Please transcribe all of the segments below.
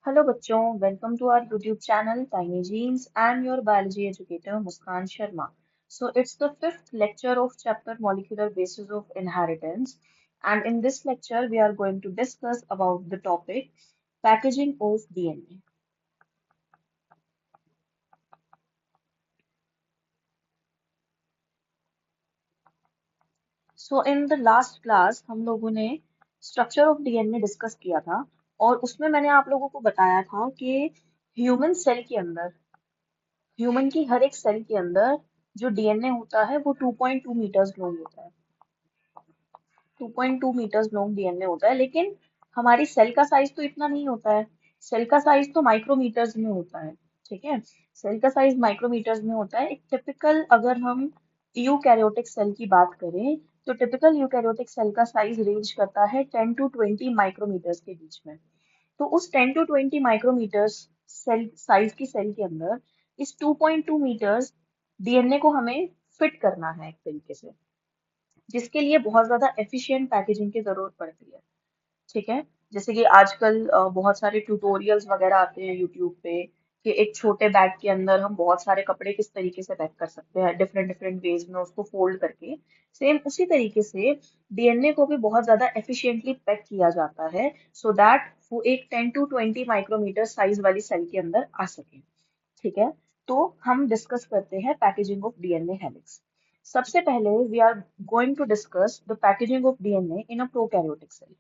Hello बच्चों, welcome to our YouTube channel tiny genes. I am your biology educator Muskan Sharma. So it's the fifth lecture of chapter Molecular Basis of Inheritance, and in this lecture we are going to discuss about the topic packaging of DNA. So in the last class हम लोगों ने structure of DNA discuss किया था और उसमें मैंने आप लोगों को बताया था कि ह्यूमन सेल के अंदर ह्यूमन की हर एक सेल के अंदर जो डीएनए होता है वो 2.2 मीटर्स लॉन्ग होता है. 2.2 मीटर्स लॉन्ग डीएनए होता है, लेकिन हमारी सेल का साइज तो इतना नहीं होता है. सेल का साइज तो माइक्रोमीटर्स में होता है. ठीक है, सेल का साइज माइक्रोमीटर्स में होता है. एक टिपिकल अगर हम यूकैरियोटिक सेल की बात करें तो टिपिकल यूकैरियोटिक सेल का साइज रेंज करता है 10 टू 20 माइक्रोमीटर्स के बीच में. तो उस 10 टू 20 माइक्रोमीटर्स सेल साइज की सेल के अंदर इस 2.2 मीटर्स डीएनए को हमें फिट करना है एक तरीके से, जिसके लिए बहुत ज्यादा एफिशिएंट पैकेजिंग की जरूरत पड़ती है. ठीक है, जैसे कि आजकल बहुत सारे ट्यूटोरियल्स वगैरह आते हैं यूट्यूब पे कि एक छोटे बैग के अंदर हम बहुत सारे कपड़े किस तरीके से पैक कर सकते हैं, डिफरेंट डिफरेंट वेज में उसको फोल्ड करके. सेम उसी तरीके से डीएनए को भी बहुत ज्यादा एफिशिएंटली पैक किया जाता है सो दैट वो एक 10 टू 20 माइक्रोमीटर साइज वाली सेल के अंदर आ सके. ठीक है, तो हम डिस्कस करते हैं पैकेजिंग ऑफ डीएनए हेलिक्स. सबसे पहले we are going to discuss the packaging of DNA in a prokaryotic cell.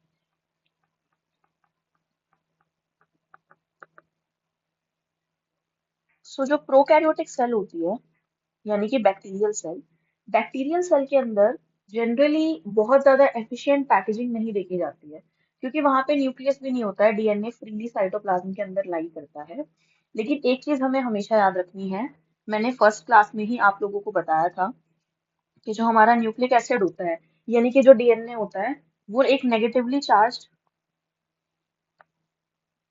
So जो प्रोकैरियोटिक सेल होती है, यानी कि बैक्टीरियल सेल के अंदर जनरली बहुत ज्यादा एफिशिएंट पैकेजिंग नहीं देखी जाती है, क्योंकि वहां पे न्यूक्लियस भी नहीं होता है. डीएनए फ्रीली साइटोप्लाज्म के अंदर लाई करता है. लेकिन एक चीज हमें हमेशा याद रखनी है, मैंने फर्स्ट क्लास में ही आप लोगों को बताया था कि जो हमारा न्यूक्लिक एसिड होता है, यानी कि जो डीएनए होता है, वो एक नेगेटिवली चार्ज्ड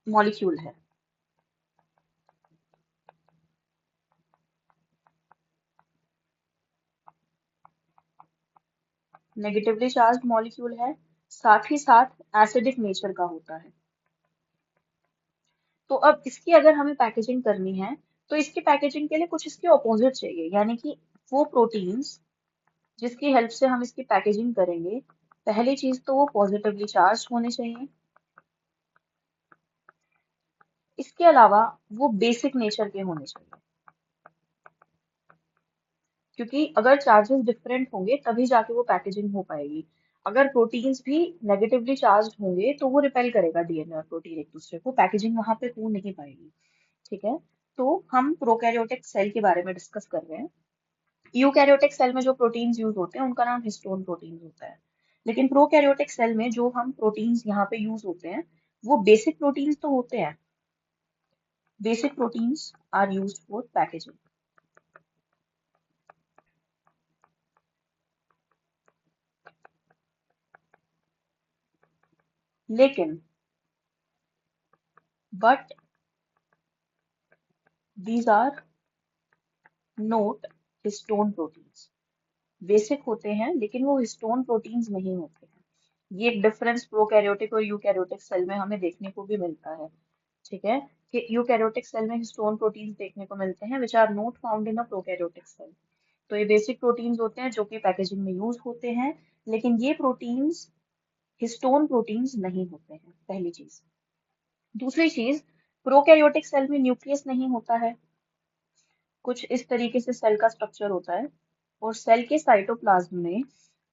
मॉलिक्यूल है. नेगेटिवली चार्ज्ड मॉलिक्यूल है, साथ ही साथ एसिडिक नेचर का होता है. तो अब इसकी अगर हमें पैकेजिंग करनी है तो इसकी पैकेजिंग के लिए कुछ इसके ऑपोजिट चाहिए, यानी कि वो प्रोटीन्स जिसकी हेल्प से हम इसकी पैकेजिंग करेंगे. पहली चीज तो वो पॉजिटिवली चार्ज होने चाहिए. इसके अलावा वो बेसिक नेचर के होने चाहिए, क्योंकि अगर चार्जेस डिफरेंट होंगे तभी जाके वो पैकेजिंग हो पाएगी. अगर प्रोटीन्स भी नेगेटिवली चार्ज होंगे तो वो रिपेल करेगा डीएनए और प्रोटीन एक दूसरे को, पैकेजिंग वहां पे हो नहीं पाएगी. ठीक है, तो हम प्रोकैरियोटिक सेल के बारे में डिस्कस कर रहे हैं. यूकैरियोटिक सेल में जो प्रोटीन्स यूज होते हैं उनका नाम हिस्टोन प्रोटीन्स होता है. लेकिन प्रोकैरियोटिक सेल में जो हम प्रोटीन्स यहाँ पे यूज होते हैं वो बेसिक प्रोटीन्स तो होते हैं. Basic proteins are used for packaging. लेकिन but these are not histone proteins. Basic होते हैं लेकिन वो हिस्टोन प्रोटीन्स नहीं होते हैं. ये एक डिफरेंस प्रोकैरियोटिक और यूकैरियोटिक सेल में हमें देखने को भी मिलता है. ठीक है, कि यूकैरियोटिक सेल में हिस्टोन प्रोटीन्स देखने को मिलते हैं which are not found in a prokaryotic cell. तो ये बेसिक प्रोटीन्स होते हैं जो कि पैकेजिंग में यूज होते हैं, लेकिन ये प्रोटीन्स हिस्टोन प्रोटीन्स नहीं होते हैं. पहली चीज. दूसरी चीज, प्रोकैरियोटिक सेल में न्यूक्लियस नहीं होता है. कुछ इस तरीके से सेल का स्ट्रक्चर होता है और सेल के साइटोप्लाज्म में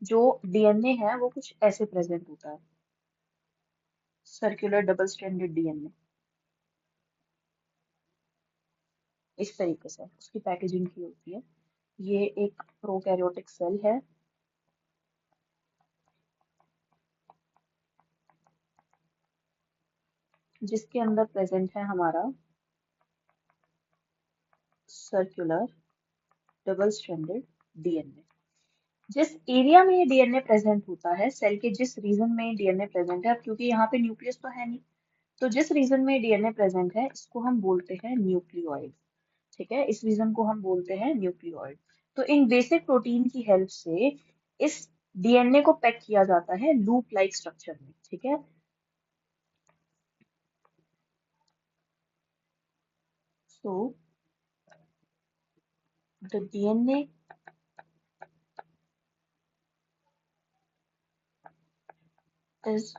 जो डीएनए है वो कुछ ऐसे प्रेजेंट होता है. सर्कुलर डबल स्ट्रैंडेड डीएनए इस तरीके से उसकी पैकेजिंग की होती है. ये एक प्रोकैरियोटिक सेल है जिसके अंदर प्रेजेंट है हमारा सर्कुलर डबल स्ट्रैंडेड डीएनए. जिस एरिया में ये डीएनए प्रेजेंट होता है, सेल के जिस रीजन में डीएनए प्रेजेंट है, अब क्योंकि यहाँ पे न्यूक्लियस तो है नहीं, तो जिस रीजन में डीएनए प्रेजेंट है इसको हम बोलते हैं न्यूक्लियोइड. ठीक है, इस रीजन को हम बोलते हैं न्यूक्लियोइड. तो इन बेसिक प्रोटीन की हेल्प से इस डीएनए को पैक किया जाता है लूप लाइक स्ट्रक्चर में. ठीक है, So the DNA is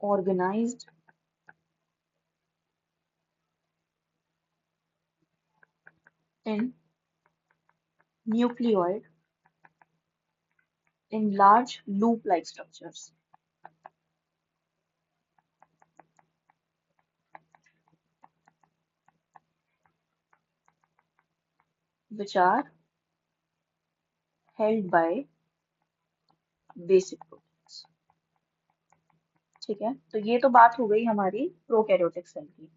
organized in nucleoid in large loop-like structures, which are held by basic proteins। ठीक है, तो ये तो बात हो गई हमारी प्रोकैरियोटिक सेल की।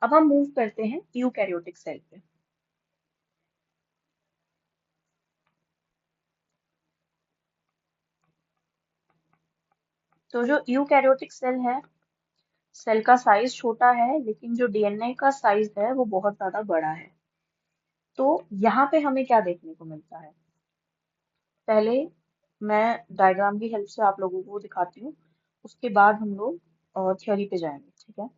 अब हम मूव करते हैं यूकैरियोटिक सेल पे। तो जो यूकैरियोटिक सेल है, सेल का साइज छोटा है लेकिन जो डीएनए का साइज है वो बहुत ज्यादा बड़ा है। तो यहाँ पे हमें क्या देखने को मिलता है, पहले मैं डायग्राम की हेल्प से आप लोगों को दिखाती हूँ, उसके बाद हम लोग थ्योरी पे जाएंगे। ठीक है,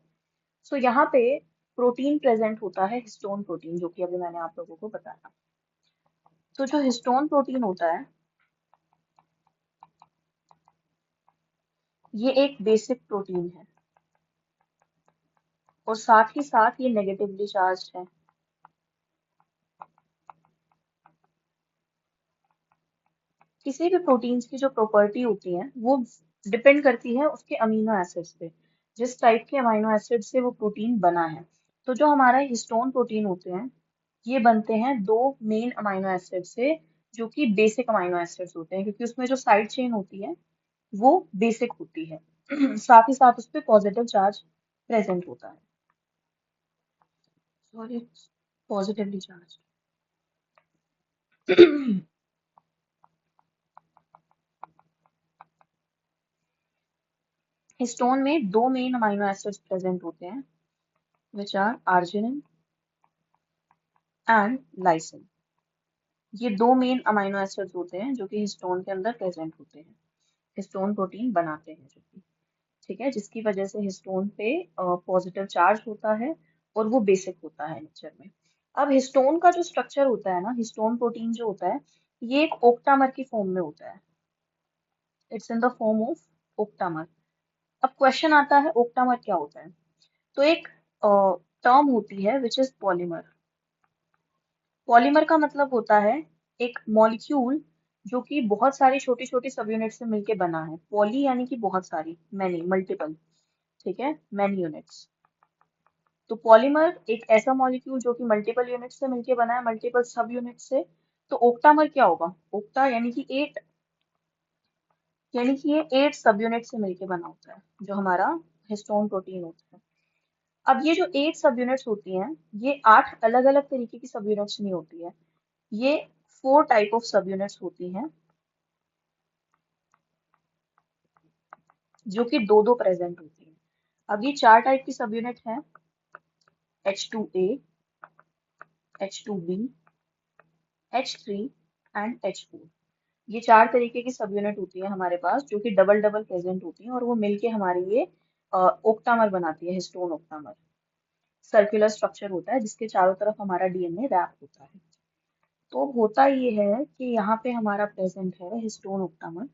सो यहाँ पे प्रोटीन प्रेजेंट होता है, हिस्टोन प्रोटीन, जो कि अभी मैंने आप लोगों को बताया। तो जो हिस्टोन प्रोटीन होता है ये एक बेसिक प्रोटीन है और साथ ही साथ ये नेगेटिवली चार्ज है। किसी भी प्रोटीन्स की जो प्रॉपर्टी होती है वो डिपेंड करती है उसके अमीनो एसिड्स पे, जिस टाइप के अमीनो एसिड से वो प्रोटीन बना है। तो जो हमारा हिस्टोन प्रोटीन होते हैं ये बनते हैं दो मेन अमीनो एसिड से, जो कि बेसिक अमीनो एसिड्स होते हैं, क्योंकि उसमें जो साइड चेन होती है वो बेसिक होती है। साथ ही साथ उस पर पॉजिटिव चार्ज प्रेजेंट होता है। Sorry, positively charge. हिस्टोन में दो मेन अमीनो एसिड्स प्रेजेंट होते हैं, which are arginine and lysine। ये दो मेन अमीनो एसिड्स होते हैं जो कि हिस्टोन के अंदर प्रेजेंट होते हैं, हिस्टोन प्रोटीन बनाते हैं जो कि, ठीक है, जिसकी वजह से हिस्टोन पे पॉजिटिव चार्ज होता है और वो बेसिक होता है नेचर में। अब हिस्टोन का जो स्ट्रक्चर होता है ना, हिस्टोन प्रोटीन जो होता है ये एक ओक्टामर की फॉर्म में होता है, it's in the form of octamer. अब क्वेश्चन आता है ओक्टामर क्या होता है, तो एक टर्म होती है विच इज पॉलीमर। पॉलीमर का मतलब होता है एक मॉलिक्यूल जो कि बहुत सारी छोटी छोटी सब यूनिट से मिलके बना है। पॉली यानी कि बहुत सारी, मैनी, मल्टीपल, ठीक है, मैनी यूनिट्स। तो पॉलीमर एक ऐसा मॉलिक्यूल जो कि मल्टीपल यूनिट से मिलके बना है, मल्टीपल सब यूनिट से। तो ओक्टामर क्या होगा, ओक्टा यानी कि एट, यानी कि ये एट सब यूनिट से मिलके बना होता है जो हमारा हिस्टोन प्रोटीन होता है। अब ये जो एट सब यूनिट्स होती हैं ये आठ अलग अलग तरीके की सब यूनिट्स नहीं होती है, ये फोर टाइप ऑफ सब यूनिट्स होती हैं जो कि दो दो प्रेजेंट होती है। अब ये चार टाइप की सब यूनिट है, H2A, H2B, H3 and H4। ये चार तरीके की सब यूनिट होती है हमारे पास जो कि डबल डबल प्रेजेंट होती हैं और वो मिलके हमारे ये ओक्टामर बनाती है, हिस्टोन ओक्टामर। सर्कुलर स्ट्रक्चर होता है जिसके चारों तरफ हमारा डीएनए रैप होता है। तो होता ये है कि यहाँ पे हमारा प्रेजेंट है हिस्टोन ओक्टामर।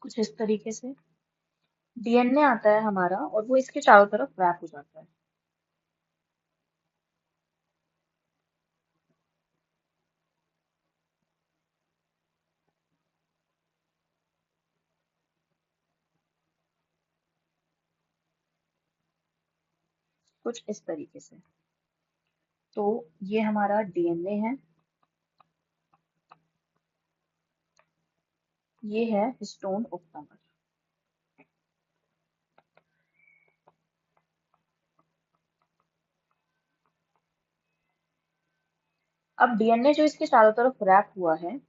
कुछ इस तरीके से डीएनए आता है हमारा और वो इसके चारों तरफ रैप हो जाता है। कुछ इस तरीके से। तो ये हमारा डीएनए है, ये है हिस्टोन ओक्टामर। अब डीएनए जो इसके चारों तरफ रैप हुआ है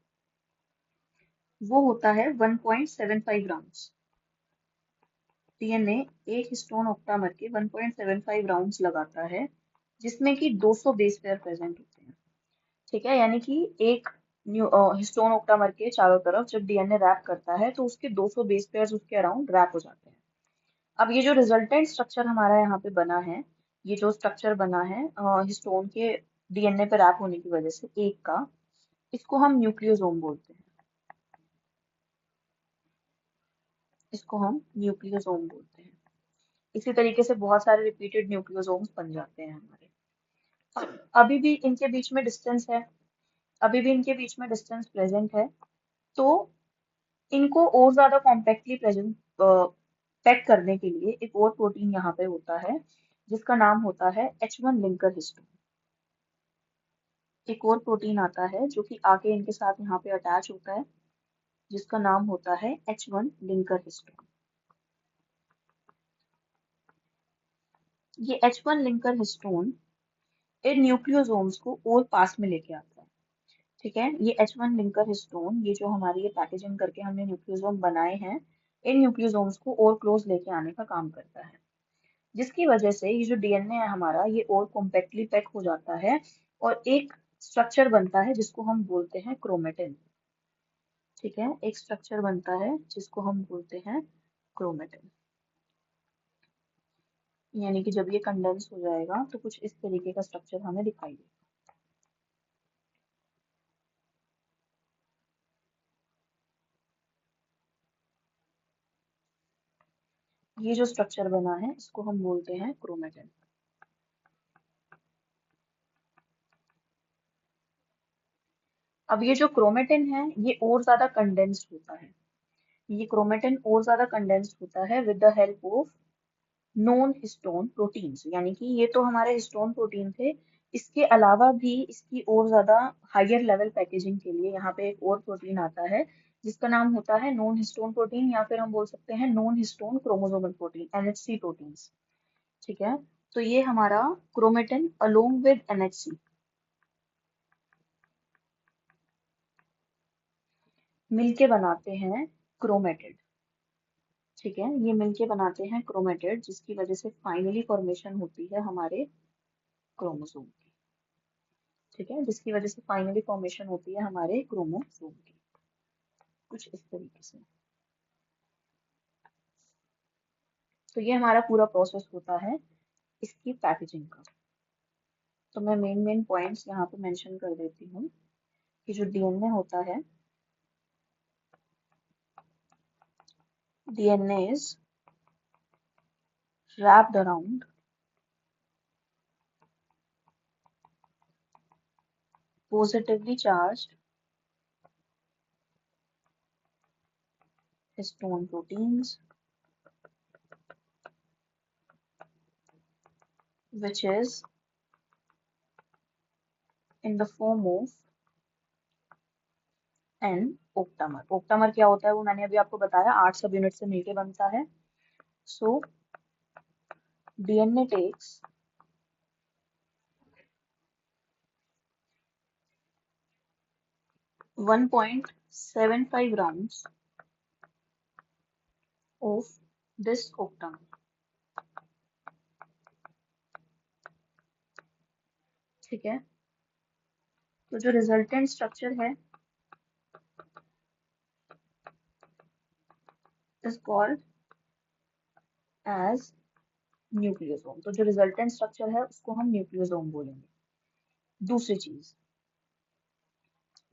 वो होता है 1.75 राउंड्स। डीएनए एक हिस्टोन ऑक्टामर के 1.75 राउंड्स लगाता है, जिसमें कि 200 बेस पेयर प्रेजेंट होते हैं। ठीक है, यानी कि एक हिस्टोन ऑक्टामर के चारों तरफ जब डीएनए रैप करता है तो उसके 200 बेस पेयर्स उसके अराउंड रैप हो जाते हैं। अब ये जो रिजल्टेंट स्ट्रक्चर हमारा यहाँ पे बना है, ये जो स्ट्रक्चर बना है हिस्टोन के डीएनए पे रैप होने की वजह से एक का, इसको हम न्यूक्लियोसोम बोलते हैं। इसको हम न्यूक्लियोसोम बोलते हैं। इसी तरीके से बहुत सारे रिपीटेड न्यूक्लियोसोम्स बन जाते हैं हमारे। अभी भी इनके बीच में डिस्टेंस है, अभी भी इनके बीच में डिस्टेंस प्रेजेंट है, तो इनको और ज्यादा कॉम्पैक्टली प्रेजेंट पैक करने के लिए एक और प्रोटीन यहाँ पे होता है जिसका नाम होता है H1 लिंकर हिस्टोन। एक और प्रोटीन आता है जो कि आके इनके साथ यहाँ पे अटैच होता है, जिसका नाम होता है H1 लिंकर हिस्टोन। ये H1 लिंकर हिस्टोन इन न्यूक्लियोसोम्स को और पास में लेके आता है। ठीक है, ये H1 लिंकर हिस्टोन, ये जो हमारी ये पैकेजिंग करके हमने न्यूक्लियोसोम बनाए हैं, इन न्यूक्लियोसोम्स को और क्लोज लेके आने का काम करता है, जिसकी वजह से ये जो डीएनए है हमारा ये और कॉम्पैक्टली पैक हो जाता है और एक स्ट्रक्चर बनता है जिसको हम बोलते हैं क्रोमेटिन। ठीक है, एक स्ट्रक्चर बनता है जिसको हम बोलते हैं क्रोमेटिन। यानी कि जब ये कंडेंस हो जाएगा तो कुछ इस तरीके का स्ट्रक्चर हमें दिखाई देगा। ये जो स्ट्रक्चर बना है इसको हम बोलते हैं क्रोमेटिन। अब ये जो क्रोमेटिन है ये और ज्यादा कंडेंस्ड होता है, ये क्रोमेटिन और ज्यादा कंडेंस्ड होता है with the help of non histone proteins. यानी कि ये तो हमारे हिस्टोन प्रोटीन थे, इसके अलावा भी इसकी और ज्यादा हायर लेवल पैकेजिंग के लिए यहाँ पे एक और प्रोटीन आता है जिसका नाम होता है नॉन हिस्टोन प्रोटीन, या फिर हम बोल सकते हैं non histone chromosomal protein, NHC proteins. ठीक है, तो ये हमारा क्रोमेटिन अलोंग विद एनएचसी मिलके बनाते हैं क्रोमेटिड। ठीक है, ये मिलके बनाते हैं क्रोमेटिड, जिसकी वजह से फाइनली फॉर्मेशन होती है हमारे क्रोमोसोम की। ठीक है, जिसकी वजह से फाइनली फॉर्मेशन होती है हमारे क्रोमोसोम की, कुछ इस तरीके से। तो ये हमारा पूरा प्रोसेस होता है इसकी पैकेजिंग का। तो मैं मेन मेन पॉइंट्स यहाँ पे मेंशन कर देती हूँ कि जो डीएनए होता है, DNA is wrapped around positively charged histone proteins, which is in the form of an octamer. Octamer क्या होता है वो मैंने अभी आपको बताया, 8 सब यूनिट से मिलके बनता है। So DNA takes 1.75 rounds of this octamer। ठीक है, तो जो रिजल्टेंट स्ट्रक्चर है इज कॉल्ड एज न्यूक्लियोसोम। तो जो रिजल्टेंट स्ट्रक्चर है उसको हम न्यूक्लियोसोम बोलेंगे। दूसरी चीज,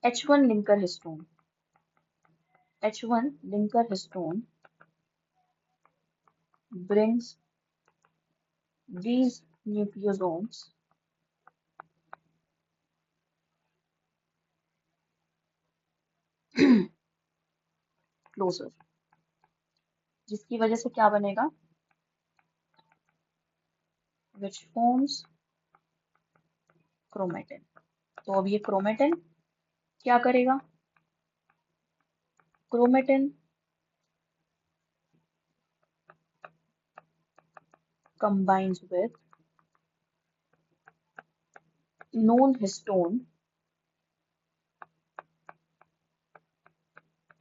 H1 linker histone. H1 linker histone brings these nucleosomes closer, जिसकी वजह से क्या बनेगा, which forms chromatin। तो अब ये क्रोमेटिन क्या करेगा, chromatin combines with known histone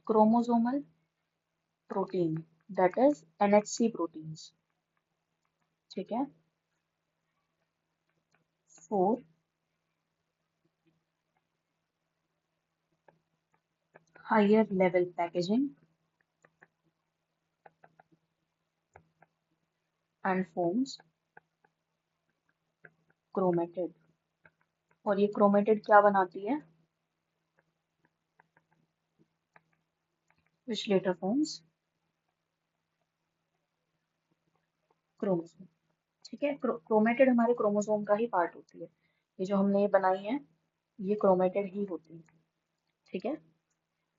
chromosomal protein, that is NHC proteins, ठीक है। 4 higher level packaging and forms chromatid. और ये क्रोमेटिड क्या बनाती है? विच लेटर फॉर्म्स क्रोमोसोम, ठीक है। क्रोमेटिड हमारे क्रोमोसोम का ही पार्ट होती है। ये जो हमने ये बनाई है ये क्रोमेटिड ही होती है, ठीक है।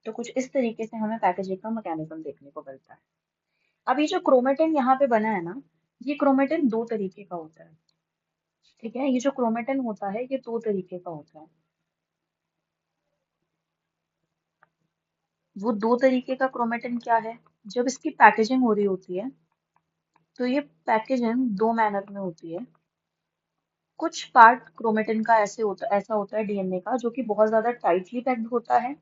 तो कुछ इस तरीके से हमें पैकेजिंग का मैकेनिज्म देखने को मिलता है। अब ये जो क्रोमेटिन यहाँ पे बना है ना, ये क्रोमेटिन दो तरीके का होता है, ठीक है। ये जो क्रोमेटिन होता है ये दो तरीके का होता है। वो दो तरीके का क्रोमेटिन क्या है? जब इसकी पैकेजिंग हो रही होती है तो ये पैकेजिंग दो मैनर में होती है। कुछ पार्ट क्रोमेटिन का ऐसा होता है डीएनए का जो कि बहुत ज्यादा टाइटली पैक्ड होता है,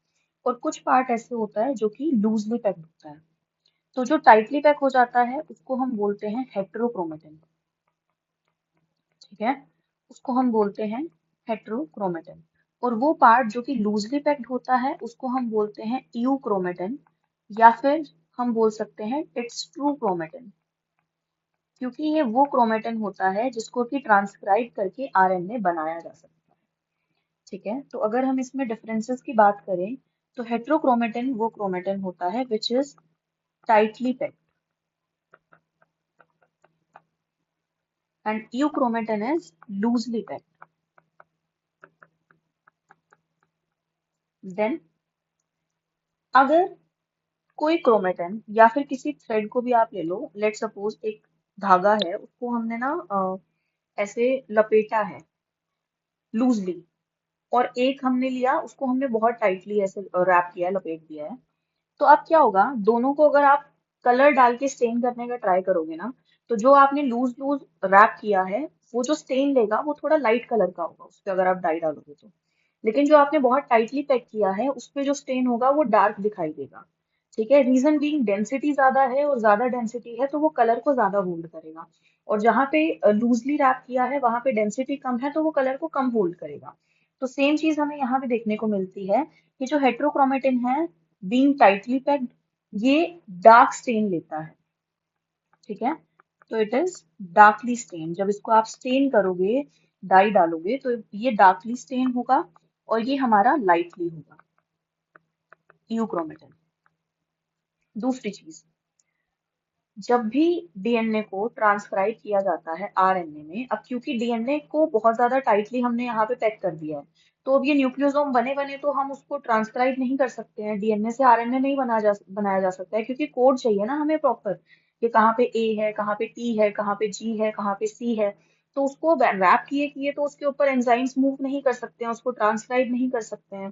और कुछ पार्ट ऐसे होता है जो कि लूजली पैक्ड होता है। तो जो टाइटली पैक हो जाता है उसको हम बोलते हैं हेट्रोक्रोमेटिन, ठीक है। उसको हम बोलते हैं हेट्रोक्रोमेटिन। और वो पार्ट जो कि लूजली पैक्ड होता है उसको हम बोलते हैं यूक्रोमेटिन, या फिर हम बोल सकते हैं इट्स ट्रू क्रोमेटिन, क्योंकि ये वो क्रोमेटिन होता है जिसको कि ट्रांसक्राइब करके आरएनए बनाया जा सकता है, ठीक है। तो अगर हम इसमें डिफरेंसेस की बात करें तो हेट्रोक्रोमेटिन वो क्रोमेटिन होता है which is tightly packed, and euchromatin is loosely packed. Then अगर कोई क्रोमेटिन या फिर किसी थ्रेड को भी आप ले लो, लेट सपोज एक धागा है उसको हमने ना ऐसे लपेटा है लूजली, और एक हमने लिया उसको हमने बहुत टाइटली ऐसे रैप किया है, लपेट दिया है। तो अब क्या होगा, दोनों को अगर आप कलर डाल के स्टेन करने का ट्राई करोगे ना, तो जो आपने लूज लूज रैप किया है वो जो स्टेन लेगा वो थोड़ा लाइट कलर का होगा उस पे, अगर आप डाई डालोगे तो। लेकिन जो आपने बहुत टाइटली पैक किया है उस पे जो स्टेन होगा वो डार्क दिखाई देगा, ठीक है। रीजन बीइंग डेंसिटी ज्यादा है, और ज्यादा डेंसिटी है तो वो कलर को ज्यादा होल्ड करेगा। और जहाँ पे लूजली रैप किया है वहां पे डेंसिटी कम है तो वो कलर को कम होल्ड करेगा। तो सेम चीज हमें यहाँ पे देखने को मिलती है कि जो हेट्रोक्रोमेटिन है बीइंग टाइटली पैक्ड, ये डार्क स्टेन लेता है, ठीक है। तो इट इज डार्कली स्टेन। जब इसको आप स्टेन करोगे, डाई डालोगे, तो ये डार्कली स्टेन होगा और ये हमारा लाइटली होगा, यूक्रोमेटिन। दूसरी चीज, जब भी डीएनए को ट्रांसक्राइब किया जाता है आरएनए में, अब क्योंकि डीएनए को बहुत ज्यादा टाइटली हमने यहाँ पे पैक कर दिया है, तो अब ये न्यूक्लियोसोम बने बने तो हम उसको ट्रांसक्राइब नहीं कर सकते हैं, डीएनए से आरएनए नहीं बनाया जा सकता है, क्योंकि कोड चाहिए ना हमें प्रॉपर, कि कहाँ पे ए है, कहाँ पे टी है, कहाँ पे जी है, कहाँ पे सी है। तो उसको रैप किए किए तो उसके ऊपर एंजाइम्स मूव नहीं कर सकते हैं, उसको ट्रांसक्राइब नहीं कर सकते हैं।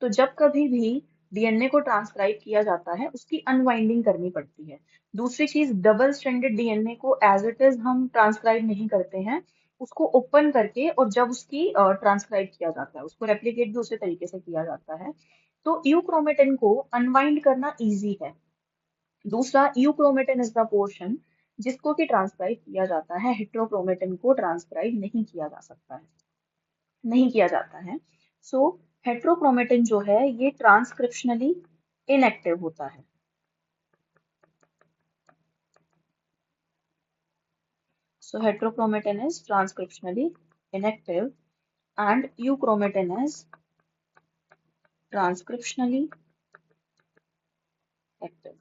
तो जब कभी भी डीएनए को ट्रांसक्राइब किया जाता है उसकी अनवाइंडिंग करनी पड़ती है। दूसरी चीज, डबल स्ट्रैंडेड डीएनए को एज इट इज हम ट्रांसक्राइब नहीं करते हैं, उसको ओपन करके, और जब उसकी ट्रांसक्राइब किया जाता है उसको रेप्लिकेट भी उसी तरीके से किया जाता है। तो यूक्रोमेटिन को अनवाइंड करना इजी है। दूसरा, यूक्रोमेटिन इज द पोर्शन जिसको कि ट्रांसक्राइब किया जाता है, हेट्रोक्रोमेटिन को ट्रांसक्राइब नहीं किया जा सकता है, नहीं किया जाता है। सो हेट्रोक्रोमेटिन जो है ये ट्रांसक्रिप्शनली इनएक्टिव होता है। So heterochromatin is transcriptionally inactive and euchromatin is transcriptionally active.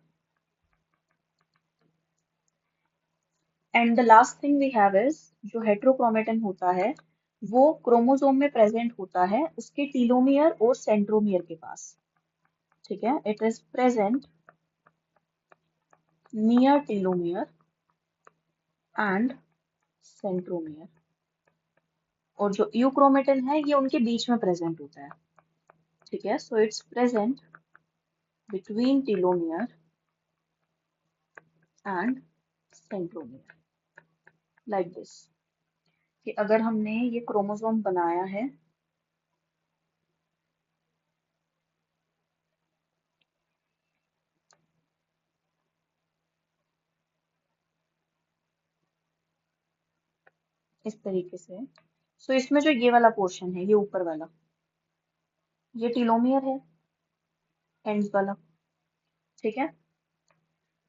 And the last thing we have is जो heterochromatin होता है वो क्रोमोसोम में प्रेजेंट होता है उसके टीलोमियर और सेंट्रोमियर के पास, ठीक है। It is present near telomere and centromere. और जो यूक्रोमेटिन है ये उनके बीच में प्रेजेंट होता है, ठीक है। So it's present between telomere and centromere, like this, कि अगर हमने ये क्रोमोसोम बनाया है, इस तरीके से। सो इसमें जो ये वाला पोर्शन है, ये ऊपर वाला, ये टीलोमियर है, एंड्स वाला, ठीक है।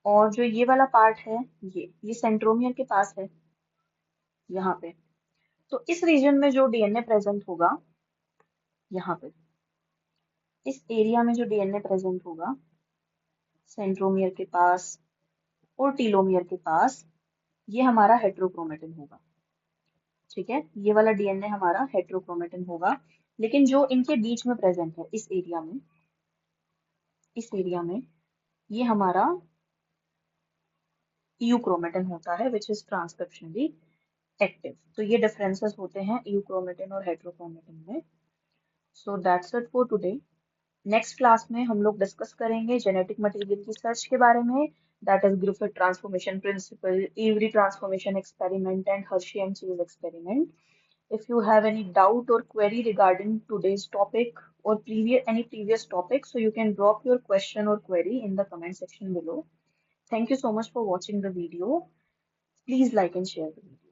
और जो ये वाला पार्ट है, ये सेंट्रोमियर के पास है, यहाँ पे। तो इस रीजन में जो डीएनए प्रेजेंट होगा, यहाँ पे इस एरिया में जो डीएनए प्रेजेंट होगा, सेंट्रोमियर के पास और टीलोमियर के पास, ये हमारा हेट्रोक्रोमेटिन होगा, ठीक है। ये वाला डीएनए हमारा हेट्रोक्रोमेटिन होगा। लेकिन जो इनके बीच में प्रेजेंट है, इस एरिया में ये हमारा यूक्रोमेटिन होता है, विच इज ट्रांसक्रिप्शनली एक्टिव। तो ये डिफरेंसेस होते हैं यूक्रोमेटिन और हेट्रोक्रोमेटिन में। So that's it for today. Next class में हम लोग डिस्कस करेंगे जेनेटिक मटेरियल की सर्च के बारे में, that is Griffith transformation principle, Avery transformation experiment and Hershey and Chase experiment. If you have any doubt or query regarding today's topic or any previous topic, so you can drop your question or query in the comment section below. Thank you so much for watching the video. Please like and share the video.